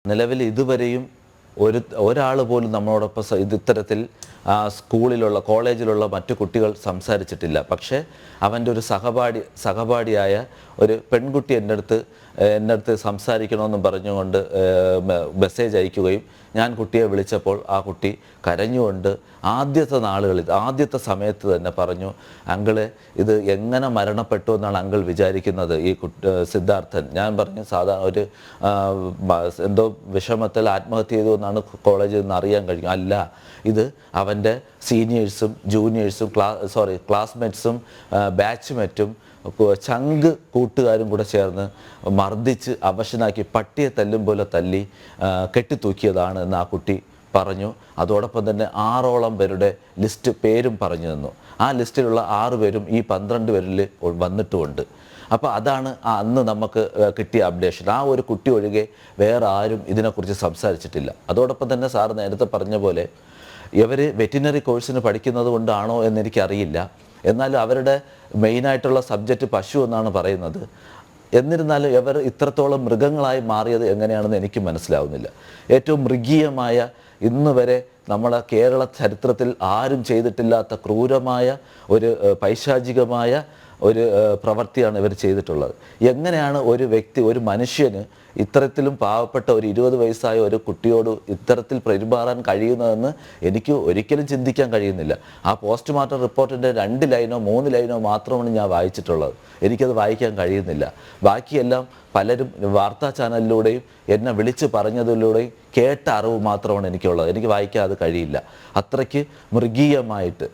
നിലവിൽ ഇതുവരെയും ഒരാൾ പോലും നമ്മളോടൊപ്പം ഇത്തരത്തിൽ സ്കൂളിലുള്ള കോളേജിലുള്ള മറ്റു കുട്ടികൾ സംസാരിച്ചിട്ടില്ല. പക്ഷേ അവൻ്റെ ഒരു സഹപാഠിയായ ഒരു പെൺകുട്ടി എൻ്റെ അടുത്ത് സംസാരിക്കണമെന്നും പറഞ്ഞുകൊണ്ട് മെസ്സേജ് അയക്കുകയും ഞാൻ കുട്ടിയെ വിളിച്ചപ്പോൾ ആ കുട്ടി കരഞ്ഞുകൊണ്ട് ആദ്യത്തെ സമയത്ത് തന്നെ പറഞ്ഞു, അങ്കിളെ ഇത് എങ്ങനെ മരണപ്പെട്ടു എന്നാണ് അങ്കിൾ വിചാരിക്കുന്നത് ഈ സിദ്ധാർത്ഥൻ. ഞാൻ പറഞ്ഞു സാധാരണ ഒരു എന്തോ വിഷമത്തിൽ ആത്മഹത്യ ചെയ്തു എന്നാണ് കോളേജിൽ നിന്ന് അറിയാൻ കഴിയും. അല്ല, ഇത് അവൻ്റെ സീനിയേഴ്സും ജൂനിയേഴ്സും ക്ലാസ്മേറ്റ്സും ബാച്ച്മേറ്റും ചങ്ക് കൂട്ടുകാരും കൂടെ ചേർന്ന് മർദ്ദിച്ച് അവശനാക്കി പട്ടിയെ തല്ലും പോലെ തല്ലി കെട്ടിത്തൂക്കിയതാണ് എന്ന് ആ കുട്ടി പറഞ്ഞു. അതോടൊപ്പം തന്നെ 6ഓളം പേരുടെ പേരും പറഞ്ഞു തന്നു. ആ ലിസ്റ്റിലുള്ള 6 പേരും ഈ 12 പേരിൽ വന്നിട്ടുമുണ്ട്. അപ്പോൾ അതാണ് അന്ന് നമുക്ക് കിട്ടിയ അപ്ഡേഷൻ. ആ ഒരു കുട്ടി ഒഴികെ വേറെ ആരും ഇതിനെക്കുറിച്ച് സംസാരിച്ചിട്ടില്ല. അതോടൊപ്പം തന്നെ സാർ നേരത്തെ പറഞ്ഞ പോലെ ഇവർ വെറ്റിനറി കോഴ്സിന് പഠിക്കുന്നത് കൊണ്ടാണോ എന്നെനിക്കറിയില്ല. എന്നാൽ അവരുടെ മെയിനായിട്ടുള്ള സബ്ജക്റ്റ് പശു എന്നാണ് പറയുന്നത്. എന്നിരുന്നാലും ഇവർ ഇത്രത്തോളം മൃഗങ്ങളായി മാറിയത് എങ്ങനെയാണെന്ന് എനിക്ക് മനസ്സിലാവുന്നില്ല. ഏറ്റവും മൃഗീയമായ ഇന്ന് വരെ നമ്മളെ കേരള ചരിത്രത്തിൽ ആരും ചെയ്തിട്ടില്ലാത്ത ക്രൂരമായ ഒരു പൈശാചികമായ ഒരു പ്രവൃത്തിയാണ് ഇവർ ചെയ്തിട്ടുള്ളത്. എങ്ങനെയാണ് ഒരു മനുഷ്യന് ഇത്തരത്തിലും പാവപ്പെട്ട ഒരു 20 വയസ്സായ ഒരു കുട്ടിയോട് ഇത്തരത്തിൽ പെരുമാറാൻ കഴിയുന്നതെന്ന് എനിക്ക് ഒരിക്കലും ചിന്തിക്കാൻ കഴിയുന്നില്ല. ആ പോസ്റ്റ്മോർട്ടം റിപ്പോർട്ടിൻ്റെ 2 ലൈനോ 3 ലൈനോ മാത്രമാണ് ഞാൻ വായിച്ചിട്ടുള്ളത്. എനിക്കത് വായിക്കാൻ കഴിയുന്നില്ല. ബാക്കിയെല്ലാം പലരും വാർത്താ ചാനലിലൂടെയും എന്നെ വിളിച്ച് പറഞ്ഞതിലൂടെയും കേട്ട അറിവ് മാത്രമാണ് എനിക്കുള്ളത്. എനിക്ക് വായിക്കാൻ അത് കഴിയില്ല. അത്രയ്ക്ക് മൃഗീയമായിട്ട്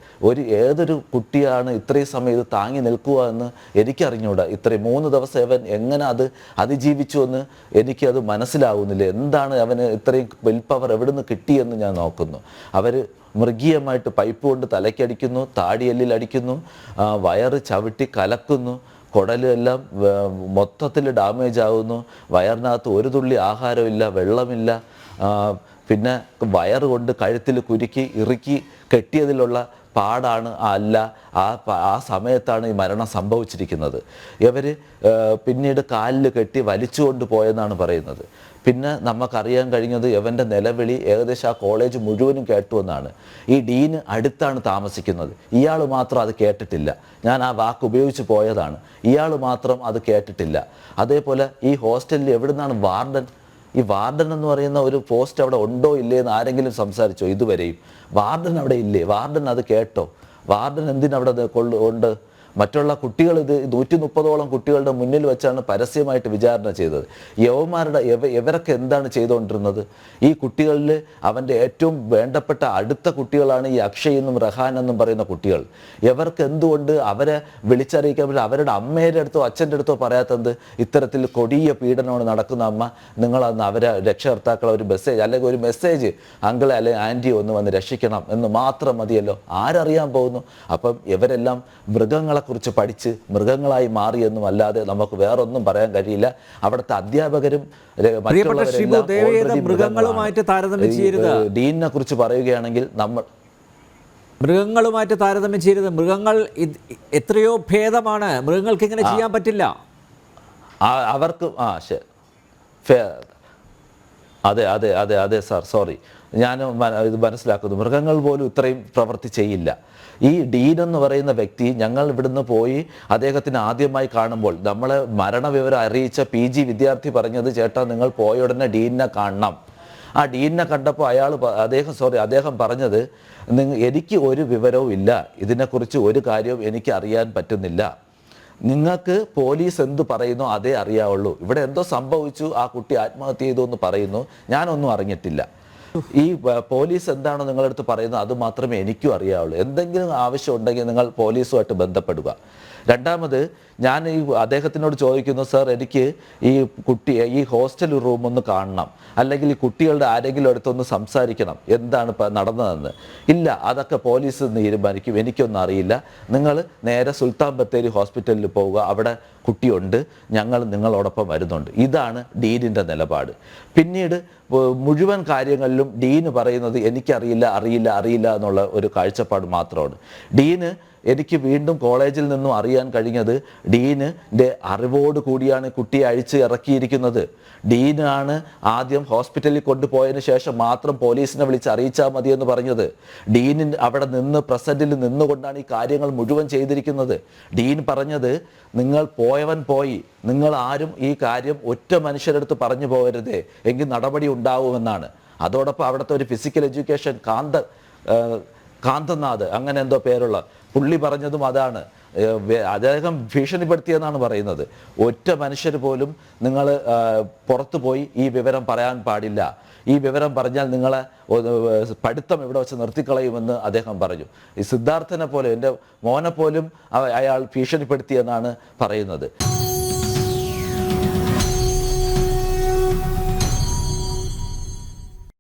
ഏതൊരു കുട്ടിയാണ് ഇത്രയും സമയം ഇത് താങ്ങി നിൽക്കുക എന്ന് എനിക്കറിഞ്ഞൂടാ. 3 ദിവസം അവൻ എങ്ങനെ അത് അതിജീവിച്ചു എന്ന് എനിക്കത് മനസ്സിലാവുന്നില്ല. എന്താണ് അവന് ഇത്രയും വിൽ പവർ എവിടെ നിന്ന് കിട്ടിയെന്ന് ഞാൻ നോക്കുന്നു. അവർ മൃഗീയമായിട്ട് പൈപ്പ് കൊണ്ട് തലയ്ക്കടിക്കുന്നു, താടിയെല്ലിൽ അടിക്കുന്നു, വയറ് ചവിട്ടി കലക്കുന്നു, കുടലെല്ലാം മൊത്തത്തിൽ ഡാമേജ് ആവുന്നു, വയറിനകത്ത് ഒരു തുള്ളി ആഹാരമില്ല, വെള്ളമില്ല, പിന്നെ വയറ് കൊണ്ട് കഴുത്തിൽ ഇറുക്കി കെട്ടിയതിലുള്ള പാടാണ് ആ സമയത്താണ് ഈ മരണം സംഭവിച്ചിരിക്കുന്നത്. ഇവർ പിന്നീട് കാലിൽ കെട്ടി വലിച്ചുകൊണ്ട് പോയെന്നാണ് പറയുന്നത്. പിന്നെ നമുക്കറിയാൻ കഴിഞ്ഞത് ഇവൻ്റെ നിലവിളി ഏകദേശം ആ കോളേജ് മുഴുവനും കേട്ടുവെന്നാണ്. ഈ ഡീന് അടുത്താണ് താമസിക്കുന്നത്. ഇയാൾ മാത്രം അത് കേട്ടിട്ടില്ല. ഞാൻ ആ വാക്ക് ഉപയോഗിച്ച് പോയതാണ്. ഇയാൾ മാത്രം അത് കേട്ടിട്ടില്ല. അതേപോലെ ഈ ഹോസ്റ്റലിൽ എവിടുന്നാണ് ഈ വാർഡൻ എന്ന് പറയുന്ന ഒരു പോസ്റ്റ് അവിടെ ഉണ്ടോ ഇല്ലേ എന്ന് ആരെങ്കിലും സംസാരിച്ചോ? ഇതുവരെയും വാർഡൻ അവിടെ ഇല്ലേ? വാർഡൻ അത് കേട്ടോ? വാർഡൻ എന്തിനവിടെ ഉണ്ട്? മറ്റുള്ള കുട്ടികൾ ഇത് 130ഓളം കുട്ടികളുടെ മുന്നിൽ വെച്ചാണ് പരസ്യമായിട്ട് വിചാരണ ചെയ്തത്. ഇവരൊക്കെ എന്താണ് ചെയ്തുകൊണ്ടിരുന്നത്? ഈ കുട്ടികളിൽ അവൻ്റെ ഏറ്റവും വേണ്ടപ്പെട്ട അടുത്ത കുട്ടികളാണ് ഈ അക്ഷയ് എന്നും റഹാൻ എന്നും പറയുന്ന കുട്ടികൾ. ഇവർക്ക് എന്തുകൊണ്ട് അവരെ വിളിച്ചറിയിക്കാൻ പറ്റില്ല? അവരുടെ അമ്മയുടെ അടുത്തോ അച്ഛൻ്റെ അടുത്തോ പറയാത്തത് ഇത്തരത്തിൽ കൊടിയ പീഡനമാണ് നടക്കുന്ന അമ്മ, നിങ്ങളന്ന് അവരെ രക്ഷകർത്താക്കളെ ഒരു മെസ്സേജ് അല്ലെങ്കിൽ ഒരു മെസ്സേജ് അങ്കിളെ അല്ലെങ്കിൽ ആൻറ്റിയെ ഒന്ന് വന്ന് രക്ഷിക്കണം എന്ന് മാത്രം മതിയല്ലോ. ആരറിയാൻ പോകുന്നു? അപ്പം ഇവരെല്ലാം മൃഗങ്ങളെ കുറിച്ച് പഠിച്ച് മൃഗങ്ങളായി മാറിയെന്നും അല്ലാതെ നമുക്ക് വേറൊന്നും പറയാൻ കഴിയില്ല. അവിടുത്തെ അധ്യാപകരും മൃഗങ്ങളുമായിട്ട് താരതമ്യം ചെയ്യരുത്. ഡീനിനെ കുറിച്ച് പറയുകയാണെങ്കിൽ നമ്മൾ മൃഗങ്ങളുമായിട്ട് താരതമ്യം ചെയ്യരുത്. മൃഗങ്ങൾ എത്രയോ ഭേദമാണ്. മൃഗങ്ങൾക്ക് ഇങ്ങനെ ചെയ്യാൻ പറ്റില്ല. അവർക്ക് അതെ അതെ അതെ അതെ സാർ, സോറി, ഞാൻ ഇത് മനസ്സിലാക്കുന്നു. മൃഗങ്ങൾ പോലും ഇത്രയും പ്രവൃത്തി ചെയ്യില്ല. ഈ ഡീൻ എന്ന് പറയുന്ന വ്യക്തി ഞങ്ങൾ ഇവിടുന്ന് പോയി അദ്ദേഹത്തിന് ആദ്യമായി കാണുമ്പോൾ നമ്മളെ മരണവിവരം അറിയിച്ച PG വിദ്യാർത്ഥി പറഞ്ഞത്, ചേട്ടാ നിങ്ങൾ പോയ ഉടനെ ഡീനിനെ കാണണം. ആ ഡീനിനെ കണ്ടപ്പോൾ അദ്ദേഹം പറഞ്ഞത്, എനിക്ക് ഒരു വിവരവും ഇല്ല, ഇതിനെക്കുറിച്ച് ഒരു കാര്യവും എനിക്ക് അറിയാൻ പറ്റുന്നില്ല. നിങ്ങൾക്ക് പോലീസ് എന്ത് പറയുന്നോ അതേ അറിയാവുള്ളൂ. ഇവിടെ എന്തോ സംഭവിച്ചു, ആ കുട്ടി ആത്മഹത്യ ചെയ്തു എന്ന് പറയുന്നു, ഞാനൊന്നും അറിഞ്ഞിട്ടില്ല. ഈ പോലീസ് എന്താണോ നിങ്ങളുടെ അടുത്ത് പറയുന്നത് അത് മാത്രമേ എനിക്കും അറിയാവുള്ളൂ. എന്തെങ്കിലും ആവശ്യം ഉണ്ടെങ്കിൽ നിങ്ങൾ പോലീസുമായിട്ട് ബന്ധപ്പെടുക. രണ്ടാമത് ഞാൻ അദ്ദേഹത്തിനോട് ചോദിക്കുന്നു, സാർ എനിക്ക് ഈ ഹോസ്റ്റൽ റൂം ഒന്ന് കാണണം, അല്ലെങ്കിൽ ഈ കുട്ടികളുടെ ആരെങ്കിലും അടുത്തൊന്ന് സംസാരിക്കണം, എന്താണ് നടന്നതെന്ന്. ഇല്ല, അതൊക്കെ പോലീസ് തീരുമാനിക്കും, എനിക്കൊന്നും അറിയില്ല. നിങ്ങൾ നേരെ സുൽത്താൻ ബത്തേരി ഹോസ്പിറ്റലിൽ പോവുക, അവിടെ കുട്ടിയുണ്ട്, ഞങ്ങൾ നിങ്ങളോടൊപ്പം വരുന്നുണ്ട്. ഇതാണ് ഡീനിൻ്റെ നിലപാട്. പിന്നീട് മുഴുവൻ കാര്യങ്ങളിലും ഡീന് പറയുന്നത് അറിയില്ല എന്നുള്ള ഒരു കാഴ്ചപ്പാട് മാത്രമാണ്. ഡീന് എനിക്ക് വീണ്ടും കോളേജിൽ നിന്നും അറിയാൻ കഴിഞ്ഞത് ഡീനിൻ്റെ അറിവോട് കൂടിയാണ് കുട്ടിയെ അഴിച്ച് ഇറക്കിയിരിക്കുന്നത്. ഡീനാണ് ആദ്യം ഹോസ്പിറ്റലിൽ കൊണ്ടുപോയതിന് ശേഷം മാത്രം പോലീസിനെ വിളിച്ച് അറിയിച്ചാൽ മതിയെന്ന് പറഞ്ഞത്. ഡീൻ അവിടെ നിന്ന് പ്രസൻറ്റിൽ നിന്നുകൊണ്ടാണ് ഈ കാര്യങ്ങൾ മുഴുവൻ ചെയ്തിരിക്കുന്നത്. ഡീൻ പറഞ്ഞത്, നിങ്ങൾ പോയവൻ പോയി, നിങ്ങൾ ആരും ഈ കാര്യം ഒറ്റ മനുഷ്യരെടുത്ത് പറഞ്ഞു പോകരുതേ, എങ്കിൽ നടപടി ഉണ്ടാവുമെന്നാണ്. അതോടൊപ്പം അവിടുത്തെ ഒരു ഫിസിക്കൽ എഡ്യൂക്കേഷൻ കാന്തനാഥ് അങ്ങനെ എന്തോ പേരുള്ള പുള്ളി പറഞ്ഞതും അതാണ്. അദ്ദേഹം ഭീഷണിപ്പെടുത്തിയെന്നാണ് പറയുന്നത്. ഒറ്റ മനുഷ്യർ പോലും നിങ്ങൾ പുറത്തു പോയി ഈ വിവരം പറയാൻ പാടില്ല, ഈ വിവരം പറഞ്ഞാൽ നിങ്ങളെ പഠിത്തം ഇവിടെ വെച്ച് നിർത്തിക്കളയുമെന്ന് അദ്ദേഹം പറഞ്ഞു. ഈ സിദ്ധാർത്ഥനെ പോലെ, എൻ്റെ മോനെ പോലും അയാൾ ഭീഷണിപ്പെടുത്തിയെന്നാണ് പറയുന്നത്.